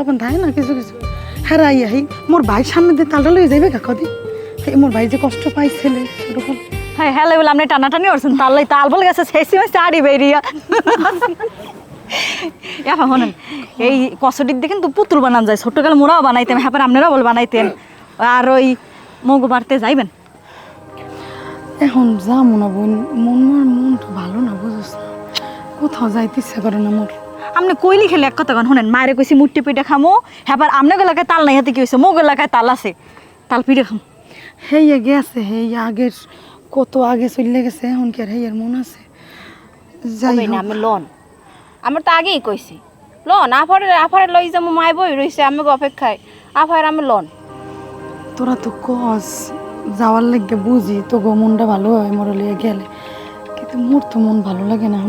তখন থাকে না কিছু কিছু হেরাই আহি মোর ভাই সামনে দিয়ে তালটা লয়ে যাইবে কাকা দি মোর ভাই যে কষ্ট পাই ছেলে ছোটখান হ্যাঁ হ্যাঁ বলে আপনি টানাটানি করছেন তাল্লাই তাল বলে গেছে শেষি মাসে আড়ি বেরিয়া এখন শোনেন এই কসটির দিয়ে কিন্তু পুতুল বানান যায় ছোটকালে মোরাও বানাইতেন হ্যাঁ আপনারাও বল বানাইতেন আর ওই মগু বাড়তে যাইবেন এখন যা মনে বোন মন তো ভালো না বুঝছ না কোথাও যাইতে ইচ্ছা করে না মোর আপনি কইলি খেলে এক কথা শোনেন মায়ের কইছি মুট্টি পিঠে খামো হ্যাঁ আপনার এলাকায় তাল নাই হাতে কি হয়েছে মগ এলাকায় তাল আছে তাল পিঠে খাম হেইয়া গেছে হেইয়া আগের কত আগে চলে গেছে এখন কি আর হেইয়ার মন আছে যাই না আমি লন আমার তো আগেই কইছি লন আফারে লই যাবো মায় বই রইছে আমি অপেক্ষায় আফার আমি লন তোরা তো কস যাওয়ার লাগে বুঝি তো গো মনটা ভালো হয় মোর লিয়ে গেলে কিন্তু মোর তো মন ভালো লাগে না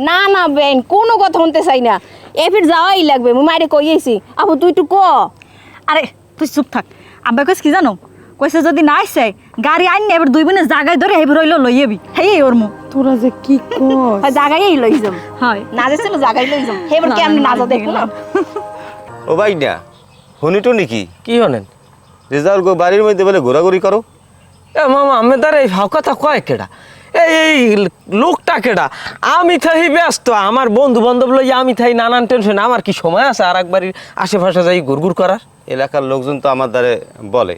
না না বেন কোনো কথা শুনতে চাই না এ ফির যাওয়াই লাগবে মুই মায়ের কইয়েছি আপু তুই একটু ক আরে তুই চুপ থাক আব্বা কইস কি জানো কইছে যদি না আসে গাড়ি আইন এবার দুই বোনে জায়গায় ধরে হেবি রইল লই যাবি হেই ওর মু তোরা যে কি কস জায়গায় লই যাম হয় না যাচ্ছিল জায়গায় লই যাম হেবার কি আমি না যা দেখবো না ও ভাই না শুনি তো নাকি কি হলেন রেজাউল গো বাড়ির মধ্যে বলে ঘোরাঘুরি করো এ মামা আমি তার এই কথা কয় কেডা এই লোকটা কেডা আমি থাই ব্যস্ত আমার বন্ধু বান্ধব লই আমি থাই নানান টেনশন আমার কি সময় আছে আর একবারই আশেপাশে যাই ঘুরঘুর করার এলাকার লোকজন তো আমার দ্বারে বলে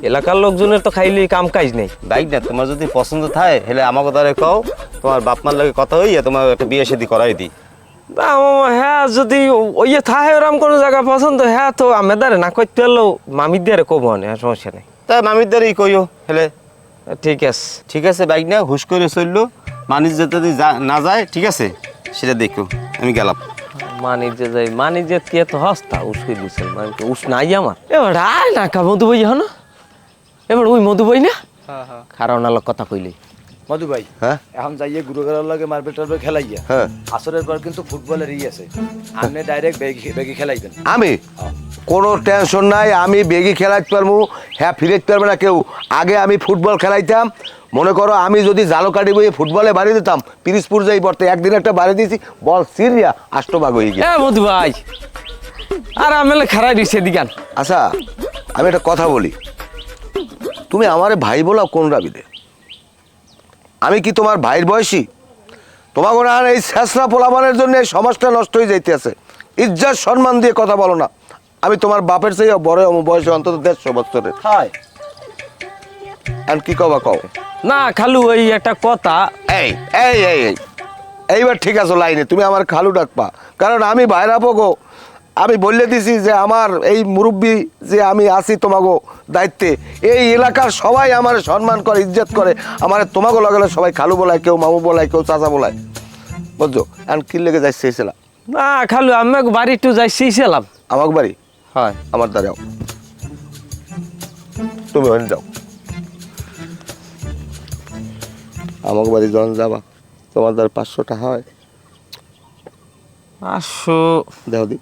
এলাকার লোকজনের তো খাইলে কাম কাজ নেই বাইক না তোমার যদি পছন্দ থাকে হেলে আমাকে দ্বারে কও তোমার বাপ মার লাগে কথা হইয়া তোমার একটা বিয়ে শাদী করাই দিই তা মামা হ্যাঁ যদি ওই থাকে ওরম কোনো জায়গা পছন্দ হ্যাঁ তো আমি দাঁড়ে না করতে পারলেও মামির দিয়ে কব না সমস্যা নেই তা মামির দ্বারাই কইও হেলে ঠিক আছে ঠিক আছে বাইক না হুশ করে চললো মানুষ যাতে না যায় ঠিক আছে সেটা দেখো আমি গেলাম মানিজে যাই মানিজে কে তো হস্তা উস্কে দিছিল মানে উস নাই আমার এবার আয় না কা মধু বই হন এবার ওই মধু বই না খারাপ না কথা কইলি মধু ভাই হ্যাঁ এখন যাইয়ে গুরু খেলার লাগে মার্বেল টার্বেল খেলাইয়া হ্যাঁ আসরের পর কিন্তু ফুটবলের আছে আপনি ডাইরেক্ট বেগি খেলাইবেন আমি কোনো টেনশন নাই আমি বেগি খেলাইতে পারবো হ্যাঁ ফিরাইতে পারবে না কেউ আগে আমি ফুটবল খেলাইতাম মনে করো আমি যদি জালকাঠি বইয়ে ফুটবলে বাড়ি দিতাম পিরিজপুর যাই পড়তে একদিন একটা বাড়ি দিয়েছি বল সিরিয়া আষ্টভাগ হয়ে গিয়ে মধু ভাই আর আমেলে খারাই দিছে দিগান আচ্ছা আমি একটা কথা বলি তুমি আমারে ভাই বলাও কোন রাবিদে আমি কি তোমার ভাইয়ের বয়সী তোমাকে আর এই শেষরা পোলাবানের জন্য এই সমাজটা নষ্ট হয়ে যাইতে আছে ইজ্জত সম্মান দিয়ে কথা বলো না আমি তোমার বাপের চেয়ে বড় বয়সে অন্তত 150 বছরের হাই আর কি কবা কও না খালু ওই একটা কথা এই এই এই এই এইবার ঠিক আছে লাইনে তুমি আমার খালু ডাকবা কারণ আমি ভাইরা গো আমি বললে দিছি যে আমার এই মুরব্বী যে আমি আছি তোমাগো দায়িত্বে এই এলাকার সবাই আমার সম্মান করে ইজ্জত করে আমার তোমাগো লাগালে সবাই খালু বলায় কেউ মামু বলায় কেউ চাচা বলায় বুঝছো এখন কি লেগে যাই চেয়েছিলাম না খালু আমি বাড়ি একটু যাইছিলাম আমার বাড়ি হয় আমার দ্বারাও তুমি ওখানে যাও আমার বাড়ি যখন যাবা তোমার দ্বার 500 টাকা হয় 500 দেও দি